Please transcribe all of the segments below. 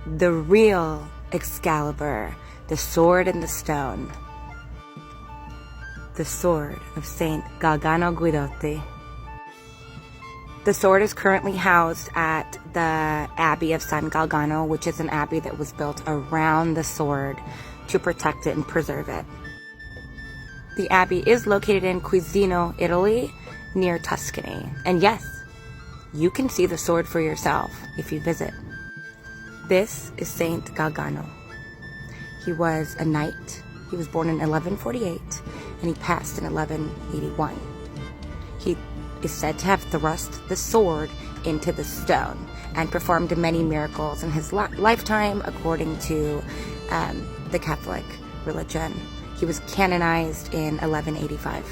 the real Excalibur, the sword in the stone, the sword of Saint Galgano Guidotti. The sword is currently housed at the Abbey of San Galgano, which is an abbey that was built around the sword to protect it and preserve it. The abbey is located in Quisino, Italy, near Tuscany. And yes, you can see the sword for yourself if you visit. This is Saint Galgano. He was a knight. He was born in 1148 and he passed in 1181. He is said to have thrust the sword into the stone and performed many miracles in his lifetime according to the Catholic religion. He was canonized in 1185.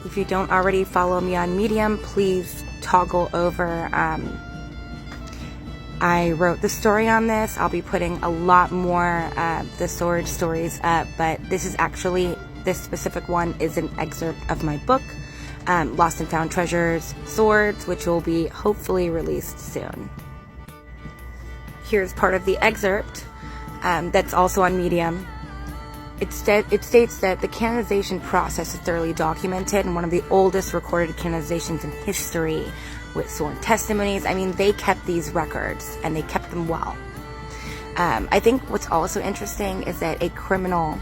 If you don't already follow me on Medium, please toggle over. I wrote the story on this. I'll be putting a lot more the sword stories up, but this specific one is an excerpt of my book, Lost and Found Treasures, Swords, which will be hopefully released soon. Here's part of the excerpt that's also on Medium. It states that the canonization process is thoroughly documented and one of the oldest recorded canonizations in history, with sworn testimonies. I mean, they kept these records and they kept them well. I think what's also interesting is that a criminal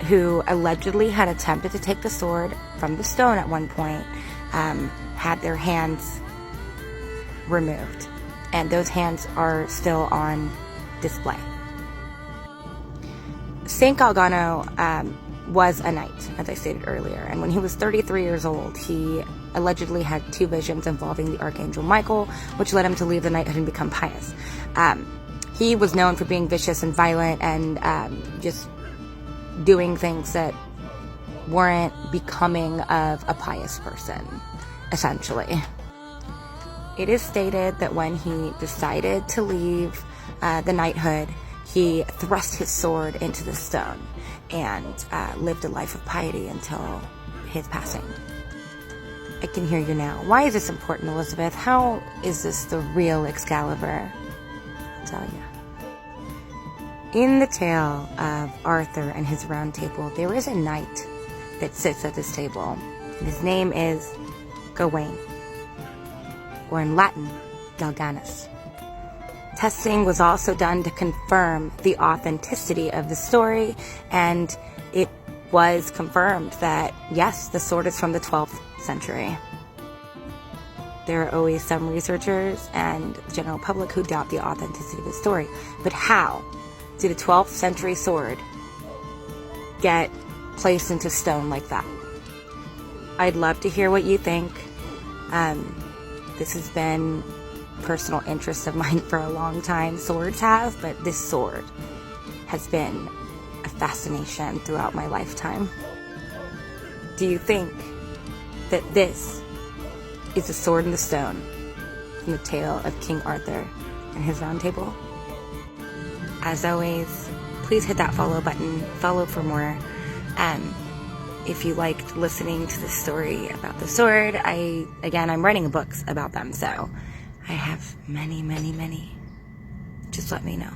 who allegedly had attempted to take the sword from the stone at one point had their hands removed, and those hands are still on display. Saint Galgano was a knight, as I stated earlier, and when he was 33 years old, he allegedly had 2 visions involving the Archangel Michael, which led him to leave the knighthood and become pious. He was known for being vicious and violent and just doing things that weren't becoming of a pious person, essentially. It is stated that when he decided to leave the knighthood, he thrust his sword into the stone and lived a life of piety until his passing. I can hear you now. Why is this important, Elizabeth? How is this the real Excalibur? I'll tell you. In the tale of Arthur and his round table, there is a knight that sits at this table. His name is Gawain, or in Latin, Galganus. Testing was also done to confirm the authenticity of the story, and it was confirmed that, yes, the sword is from the 12th century. There are always some researchers and the general public who doubt the authenticity of the story. But how did a 12th century sword get placed into stone like that? I'd love to hear what you think. This has been personal interest of mine for a long time. Swords have, but this sword has been a fascination throughout my lifetime. Do you think that this is the sword in the stone from the tale of King Arthur and his round table? As always, please hit that follow button. Follow for more. If you liked listening to the story about the sword, I'm writing books about them, so I have many. Just let me know.